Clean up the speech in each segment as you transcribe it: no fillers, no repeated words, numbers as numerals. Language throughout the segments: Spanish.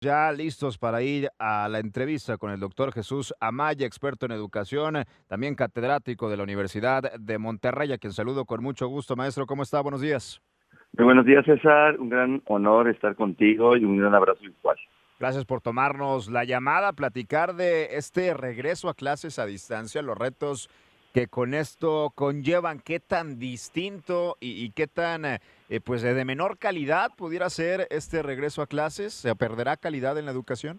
Ya listos para ir a la entrevista con el doctor Jesús Amaya, experto en educación, también catedrático de la Universidad de Monterrey, a quien saludo con mucho gusto. Maestro, ¿cómo está? Buenos días. Muy buenos días, César. Un gran honor estar contigo y un gran abrazo virtual. Gracias por tomarnos la llamada, platicar de este regreso a clases a distancia, los retos que con esto conllevan, qué tan distinto y qué tan, pues, de menor calidad pudiera ser este regreso a clases. ¿Se perderá calidad en la educación?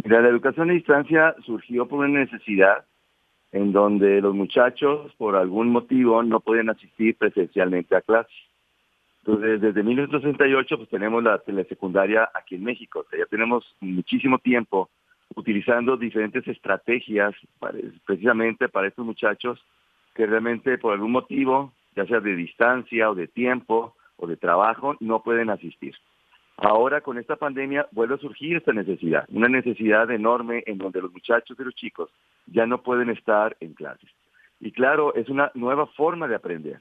Mira, la educación a distancia surgió por una necesidad en donde los muchachos, por algún motivo, no pueden asistir presencialmente a clases. Entonces, desde 1968, pues tenemos la telesecundaria aquí en México. O sea, ya tenemos muchísimo tiempo utilizando diferentes estrategias precisamente para estos muchachos que realmente por algún motivo, ya sea de distancia o de tiempo o de trabajo, no pueden asistir. Ahora con esta pandemia vuelve a surgir esta necesidad, una necesidad enorme en donde los muchachos y los chicos ya no pueden estar en clases. Y claro, es una nueva forma de aprender.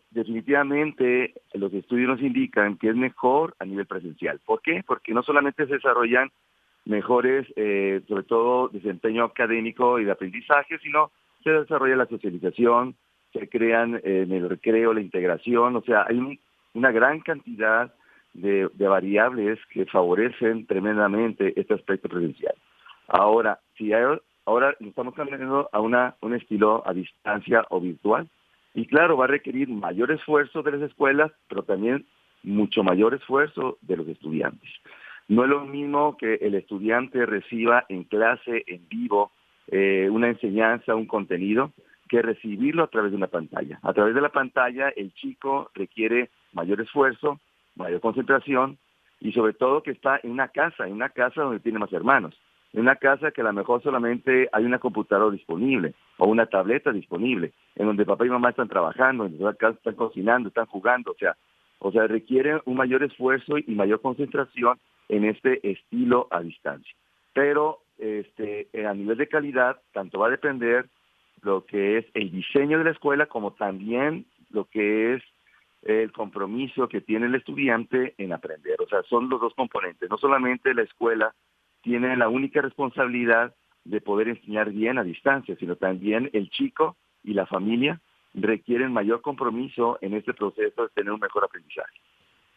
Definitivamente los estudios nos indican que es mejor a nivel presencial. ¿Por qué? Porque no solamente se desarrollan mejores, sobre todo desempeño académico y de aprendizaje, sino se desarrolla la socialización, se crean en el recreo la integración, o sea, hay una gran cantidad de variables que favorecen tremendamente este aspecto presencial. Ahora, ahora estamos cambiando a un estilo a distancia o virtual, y claro, va a requerir mayor esfuerzo de las escuelas, pero también mucho mayor esfuerzo de los estudiantes. No es lo mismo que el estudiante reciba en clase, en vivo, una enseñanza, un contenido, que recibirlo a través de una pantalla. A través de la pantalla, el chico requiere mayor esfuerzo, mayor concentración y sobre todo que está en una casa donde tiene más hermanos, en una casa que a lo mejor solamente hay una computadora disponible o una tableta disponible, en donde papá y mamá están trabajando, en donde están cocinando, están jugando, o sea, requiere un mayor esfuerzo y mayor concentración en este estilo a distancia. Pero a nivel de calidad, tanto va a depender lo que es el diseño de la escuela como también lo que es el compromiso que tiene el estudiante en aprender. O sea, son los dos componentes. No solamente la escuela tiene la única responsabilidad de poder enseñar bien a distancia, sino también el chico y la familia requieren mayor compromiso en este proceso de tener un mejor aprendizaje.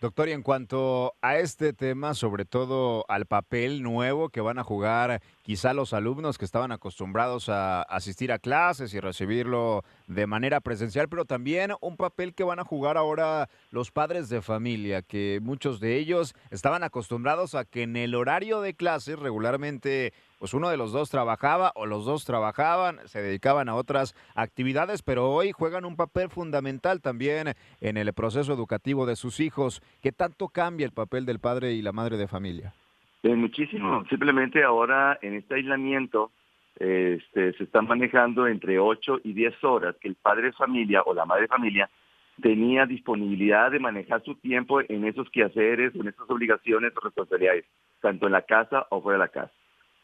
Doctor, y en cuanto a este tema, sobre todo al papel nuevo que van a jugar quizá los alumnos que estaban acostumbrados a asistir a clases y recibirlo de manera presencial, pero también un papel que van a jugar ahora los padres de familia, que muchos de ellos estaban acostumbrados a que en el horario de clases regularmente pues uno de los dos trabajaba o los dos trabajaban, se dedicaban a otras actividades, pero hoy juegan un papel fundamental también en el proceso educativo de sus hijos. ¿Qué tanto cambia el papel del padre y la madre de familia? Muchísimo. Simplemente ahora en este aislamiento se están manejando entre 8 y 10 horas que el padre de familia o la madre de familia tenía disponibilidad de manejar su tiempo en esos quehaceres, en esas obligaciones o responsabilidades, tanto en la casa o fuera de la casa.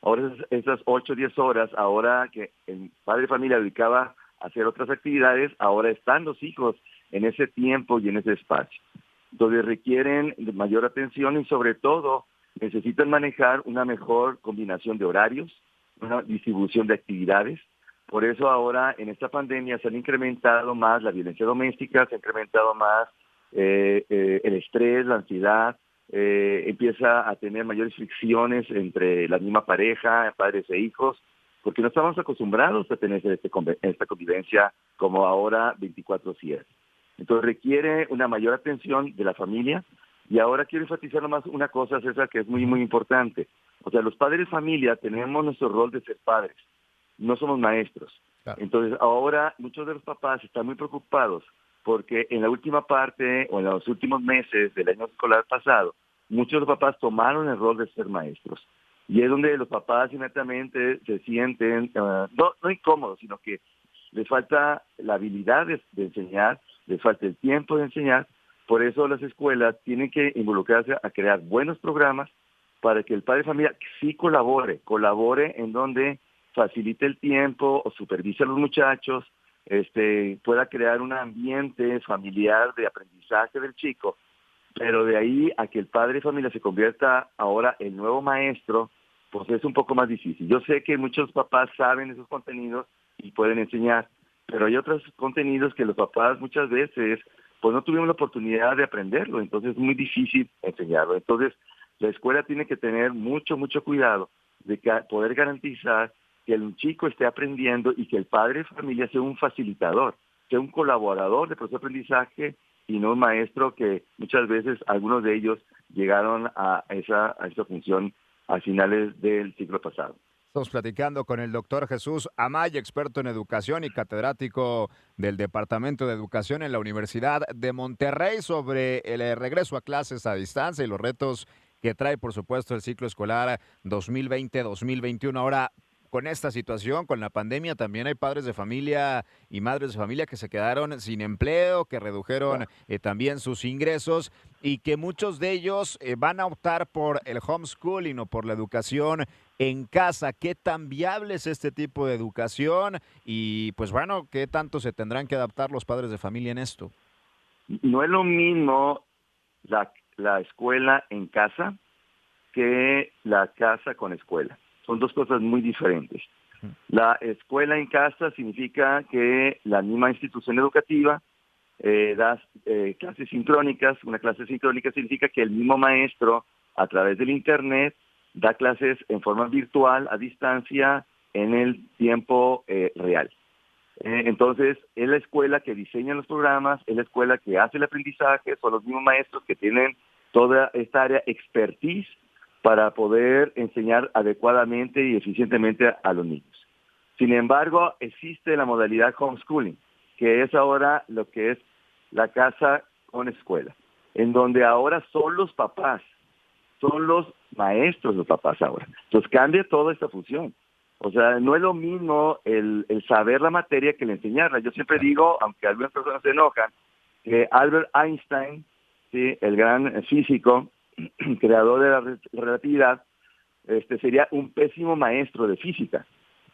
Ahora esas 8 o 10 horas, ahora que el padre de familia dedicaba a hacer otras actividades, ahora están los hijos en ese tiempo y en ese espacio. Entonces requieren de mayor atención y sobre todo necesitan manejar una mejor combinación de horarios, una distribución de actividades. Por eso ahora en esta pandemia se han incrementado más la violencia doméstica, se ha incrementado más el estrés, la ansiedad, empieza a tener mayores fricciones entre la misma pareja, padres e hijos, porque no estamos acostumbrados a tener esta convivencia como ahora 24/7. Entonces requiere una mayor atención de la familia. Y ahora quiero enfatizar nomás una cosa, César, que es muy, Ujú. muy importante. O sea, los padres de familia tenemos nuestro rol de ser padres, no somos maestros. Claro. Entonces, ahora muchos de los papás están muy preocupados porque en la última parte o en los últimos meses del año escolar pasado, muchos de los papás tomaron el rol de ser maestros. Y es donde los papás inmediatamente se sienten, no incómodos, sino que les falta la habilidad de enseñar, les falta el tiempo de enseñar. Por eso las escuelas tienen que involucrarse a crear buenos programas para que el padre de familia sí colabore en donde facilite el tiempo o supervise a los muchachos, pueda crear un ambiente familiar de aprendizaje del chico pero de ahí a que el padre de familia se convierta ahora el nuevo maestro, pues es un poco más difícil. Yo sé que muchos papás saben esos contenidos y pueden enseñar, pero hay otros contenidos que los papás muchas veces pues no tuvimos la oportunidad de aprenderlo, entonces es muy difícil enseñarlo. Entonces la escuela tiene que tener mucho cuidado de poder garantizar que el chico esté aprendiendo y que el padre de familia sea un facilitador, sea un colaborador de proceso de aprendizaje y no un maestro que muchas veces algunos de ellos llegaron a esa función a finales del siglo pasado. Estamos platicando con el doctor Jesús Amaya, experto en educación y catedrático del Departamento de Educación en la Universidad de Monterrey, sobre el regreso a clases a distancia y los retos que trae, por supuesto, el ciclo escolar 2020-2021. Ahora, con esta situación, con la pandemia, también hay padres de familia y madres de familia que se quedaron sin empleo, que redujeron también sus ingresos y que muchos de ellos van a optar por el homeschooling o por la educación en casa. ¿Qué tan viable es este tipo de educación? Y pues bueno, ¿qué tanto se tendrán que adaptar los padres de familia en esto? No es lo mismo la escuela en casa que la casa con escuela. Son dos cosas muy diferentes. La escuela en casa significa que la misma institución educativa da clases sincrónicas. Una clase sincrónica significa que el mismo maestro, a través del Internet, da clases en forma virtual, a distancia, en el tiempo real. Entonces, es la escuela que diseña los programas, es la escuela que hace el aprendizaje, son los mismos maestros que tienen toda esta área expertise para poder enseñar adecuadamente y eficientemente a los niños. Sin embargo, existe la modalidad homeschooling, que es ahora lo que es la casa con escuela, en donde ahora son los papás, son los maestros los papás ahora. Entonces cambia toda esta función. O sea, no es lo mismo el saber la materia que el enseñarla. Yo siempre digo, aunque algunas personas se enojan, que Albert Einstein, ¿sí?, el gran físico, creador de la relatividad, sería un pésimo maestro de física.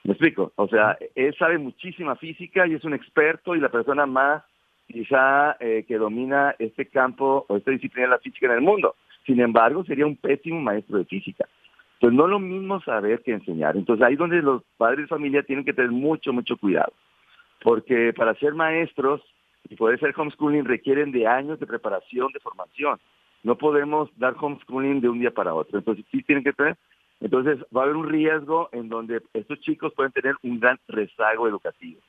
¿Me explico? O sea, él sabe muchísima física y es un experto y la persona más quizá que domina este campo o esta disciplina de la física en el mundo. Sin embargo, sería un pésimo maestro de física. Entonces, no es lo mismo saber que enseñar. Entonces, ahí es donde los padres de familia tienen que tener mucho cuidado. Porque para ser maestros y poder ser homeschooling requieren de años de preparación, de formación. No podemos dar homeschooling de un día para otro. Entonces, sí tienen que tener. Entonces, va a haber un riesgo en donde estos chicos pueden tener un gran rezago educativo.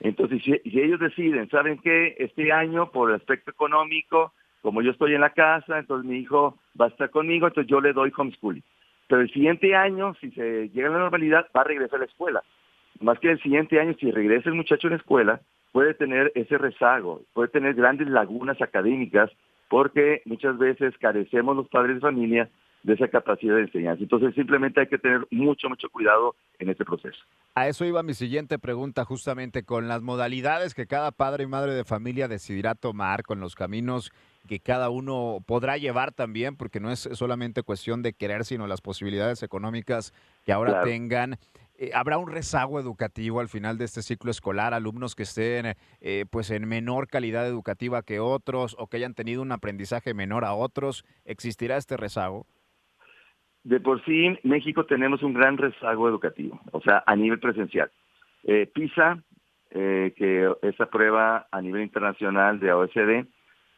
Entonces, si ellos deciden, ¿saben qué? Este año, por el aspecto económico, como yo estoy en la casa, entonces mi hijo va a estar conmigo, entonces yo le doy homeschooling. Pero el siguiente año, si se llega a la normalidad, va a regresar a la escuela. Más que el siguiente año, si regresa el muchacho a la escuela, puede tener ese rezago, puede tener grandes lagunas académicas, porque muchas veces carecemos los padres de familia de esa capacidad de enseñanza. Entonces, simplemente hay que tener mucho cuidado en este proceso. A eso iba mi siguiente pregunta, justamente con las modalidades que cada padre y madre de familia decidirá tomar, con los caminos que cada uno podrá llevar también, porque no es solamente cuestión de querer, sino las posibilidades económicas que ahora Claro. tengan. ¿Habrá un rezago educativo al final de este ciclo escolar? Alumnos que estén pues en menor calidad educativa que otros o que hayan tenido un aprendizaje menor a otros. ¿Existirá este rezago? De por sí, en México tenemos un gran rezago educativo, o sea, a nivel presencial. PISA, que esa prueba a nivel internacional de OECD,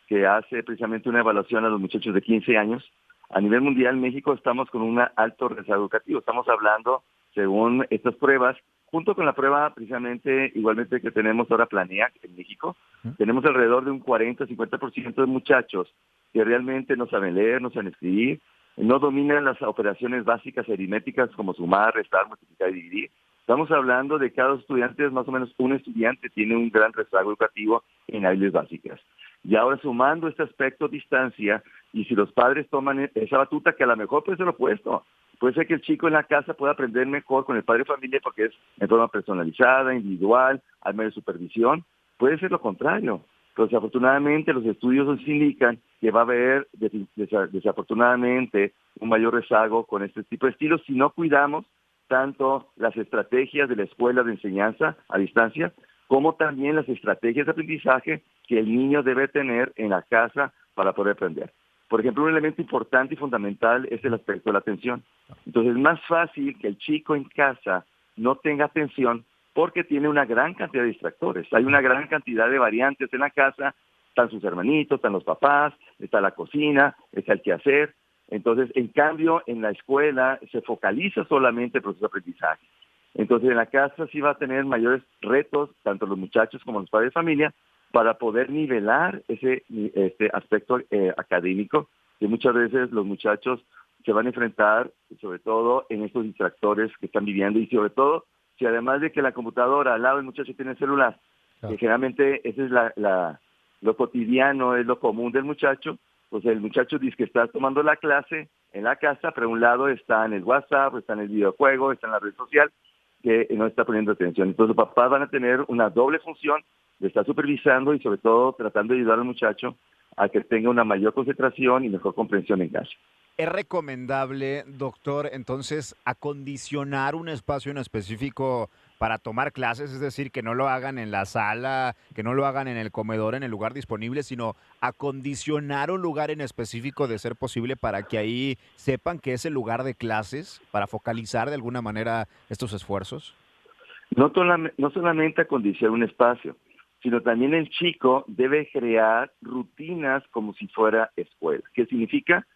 que hace precisamente una evaluación a los muchachos de 15 años, a nivel mundial, México estamos con un alto rezago educativo. Estamos hablando, según estas pruebas, junto con la prueba precisamente, igualmente que tenemos ahora Planea en México, tenemos alrededor de un 40-50% de muchachos que realmente no saben leer, no saben escribir, no dominan las operaciones básicas aritméticas como sumar, restar, multiplicar y dividir. Estamos hablando de cada estudiante, más o menos un estudiante tiene un gran rezago educativo en habilidades básicas. Y ahora sumando este aspecto distancia, y si los padres toman esa batuta, que a lo mejor puede ser lo opuesto, puede ser que el chico en la casa pueda aprender mejor con el padre de familia porque es en forma personalizada, individual, al medio de supervisión, puede ser lo contrario. Pero desafortunadamente los estudios nos indican que va a haber desafortunadamente un mayor rezago con este tipo de estilos si no cuidamos tanto las estrategias de la escuela de enseñanza a distancia como también las estrategias de aprendizaje que el niño debe tener en la casa para poder aprender. Por ejemplo, un elemento importante y fundamental es el aspecto de la atención. Entonces es más fácil que el chico en casa no tenga atención porque tiene una gran cantidad de distractores. Hay una gran cantidad de variantes en la casa, están sus hermanitos, están los papás, está la cocina, está el quehacer. Entonces, en cambio, en la escuela se focaliza solamente el proceso de aprendizaje. Entonces, en la casa sí va a tener mayores retos, tanto los muchachos como los padres de familia, para poder nivelar ese aspecto académico, que muchas veces los muchachos se van a enfrentar, sobre todo en estos distractores que están viviendo, y sobre todo, si además de que la computadora al lado del muchacho tiene el celular, que generalmente ese es lo cotidiano, es lo común del muchacho, pues el muchacho dice que está tomando la clase en la casa, pero a un lado está en el WhatsApp, está en el videojuego, está en la red social, que no está poniendo atención. Entonces los papás van a tener una doble función de estar supervisando y sobre todo tratando de ayudar al muchacho a que tenga una mayor concentración y mejor comprensión en casa. ¿Es recomendable, doctor, entonces acondicionar un espacio en específico para tomar clases? Es decir, que no lo hagan en la sala, que no lo hagan en el comedor, en el lugar disponible, sino acondicionar un lugar en específico de ser posible para que ahí sepan que es el lugar de clases, para focalizar de alguna manera estos esfuerzos. No solamente acondicionar un espacio, sino también el chico debe crear rutinas como si fuera escuela. ¿Qué significa?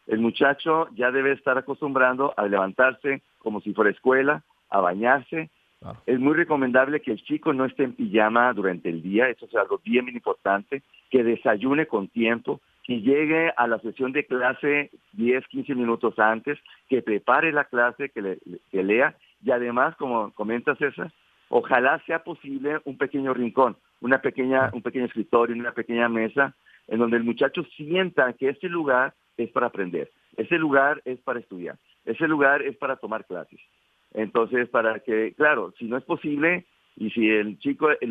El muchacho ya debe estar acostumbrando a levantarse como si fuera escuela, a bañarse. Claro. Es muy recomendable que el chico no esté en pijama durante el día, eso es algo bien importante, que desayune con tiempo, que llegue a la sesión de clase 10, 15 minutos antes, que prepare la clase, que lea, y además, como comenta César, ojalá sea posible un pequeño rincón, un pequeño escritorio, una pequeña mesa, en donde el muchacho sienta que este lugar es para aprender, ese lugar es para estudiar, ese lugar es para tomar clases. Entonces, para que, claro, si no es posible, y si el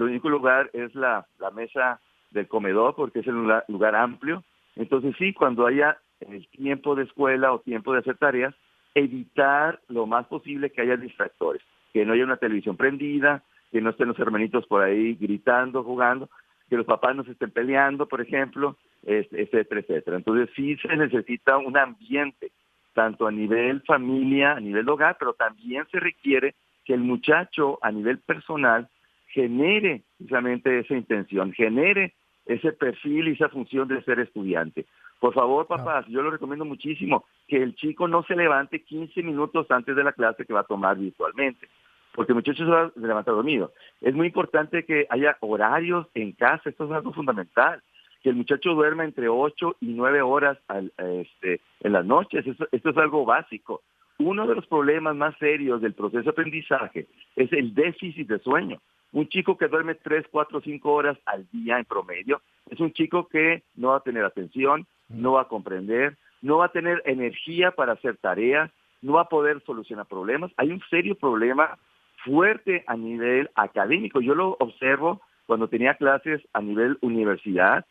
único lugar es la mesa del comedor, porque es el lugar amplio, entonces sí, cuando haya el tiempo de escuela o tiempo de hacer tareas, evitar lo más posible que haya distractores, que no haya una televisión prendida, que no estén los hermanitos por ahí gritando, jugando, que los papás no se estén peleando, por ejemplo, etcétera, etcétera. Entonces sí se necesita un ambiente, tanto a nivel familia, a nivel hogar, pero también se requiere que el muchacho a nivel personal genere precisamente esa intención, genere ese perfil y esa función de ser estudiante. Por favor, papás, yo lo recomiendo muchísimo, que el chico no se levante 15 minutos antes de la clase que va a tomar virtualmente, porque el muchacho se va a levantar dormido. Es muy importante que haya horarios en casa, esto es algo fundamental, que el muchacho duerma entre 8 y 9 horas en las noches, esto es algo básico. Uno de los problemas más serios del proceso de aprendizaje es el déficit de sueño. Un chico que duerme 3, 4, 5 horas al día en promedio es un chico que no va a tener atención, no va a comprender, no va a tener energía para hacer tareas, no va a poder solucionar problemas. Hay un serio problema fuerte a nivel académico. Yo lo observo cuando tenía clases a nivel universidad,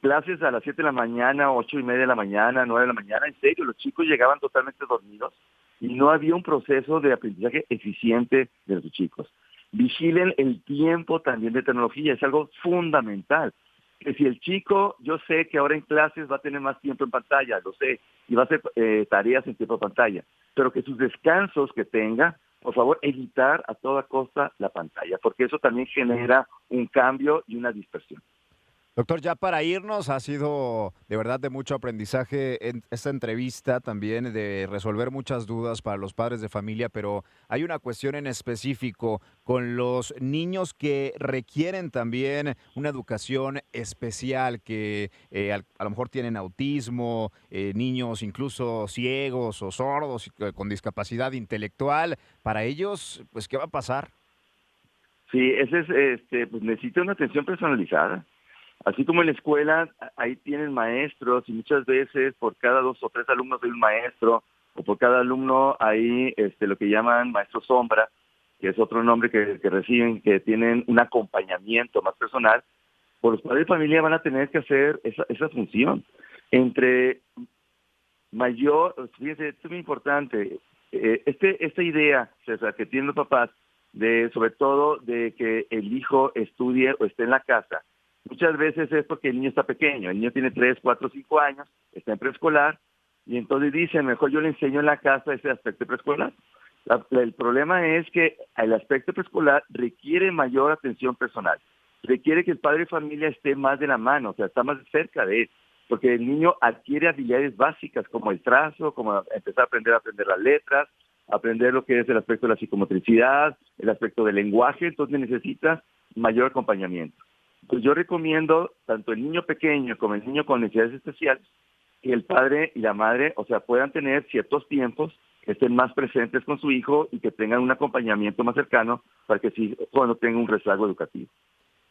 clases a las 7 de la mañana, 8:30 de la mañana, 9 de la mañana, en serio, los chicos llegaban totalmente dormidos y no había un proceso de aprendizaje eficiente de los chicos. Vigilen el tiempo también de tecnología, es algo fundamental. Que si el chico, yo sé que ahora en clases va a tener más tiempo en pantalla, lo sé, y va a hacer tareas en tiempo de pantalla, pero que sus descansos que tenga, por favor, evitar a toda costa la pantalla, porque eso también genera un cambio y una dispersión. Doctor, ya para irnos, ha sido de verdad de mucho aprendizaje en esta entrevista también, de resolver muchas dudas para los padres de familia, pero hay una cuestión en específico con los niños que requieren también una educación especial, que a lo mejor tienen autismo, niños incluso ciegos o sordos con discapacidad intelectual. Para ellos, pues, ¿qué va a pasar? Sí, ese es, pues necesita una atención personalizada. Así como en la escuela, ahí tienen maestros y muchas veces por cada 2 o 3 alumnos hay un maestro, o por cada alumno hay lo que llaman maestro sombra, que es otro nombre que reciben, que tienen un acompañamiento más personal. Por los padres de familia van a tener que hacer esa función. Entre mayor, fíjense, esto es muy importante, esta idea, César, que tienen los papás, sobre todo de que el hijo estudie o esté en la casa, Muchas veces es porque el niño está pequeño, el niño tiene 3, 4, 5 años, está en preescolar, y entonces dicen, mejor yo le enseño en la casa ese aspecto preescolar. El problema es que el aspecto preescolar requiere mayor atención personal, requiere que el padre de familia esté más de la mano, o sea, está más cerca de él, porque el niño adquiere habilidades básicas como el trazo, como empezar a aprender las letras, aprender lo que es el aspecto de la psicomotricidad, el aspecto del lenguaje, entonces necesita mayor acompañamiento. Pues yo recomiendo tanto el niño pequeño como el niño con necesidades especiales que el padre y la madre, o sea, puedan tener ciertos tiempos que estén más presentes con su hijo y que tengan un acompañamiento más cercano para que sí, cuando tenga un rezago educativo.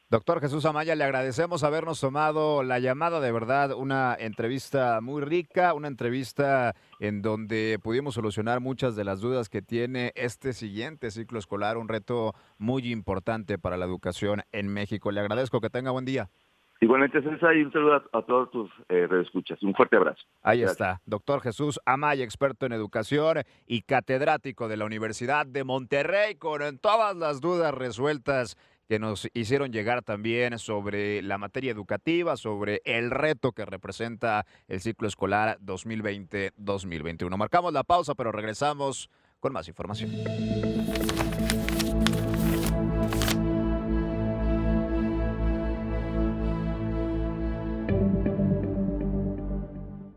Doctor Jesús Amaya, le agradecemos habernos tomado la llamada, de verdad, una entrevista muy rica, una entrevista en donde pudimos solucionar muchas de las dudas que tiene este siguiente ciclo escolar, un reto muy importante para la educación en México. Le agradezco, que tenga buen día. Igualmente, César, y un saludo a todos tus redescuchas. Un fuerte abrazo. Ahí Gracias. está, doctor Jesús Amaya, experto en educación y catedrático de la Universidad de Monterrey, con todas las dudas resueltas que nos hicieron llegar también sobre la materia educativa, sobre el reto que representa el ciclo escolar 2020-2021. Marcamos la pausa, pero regresamos con más información.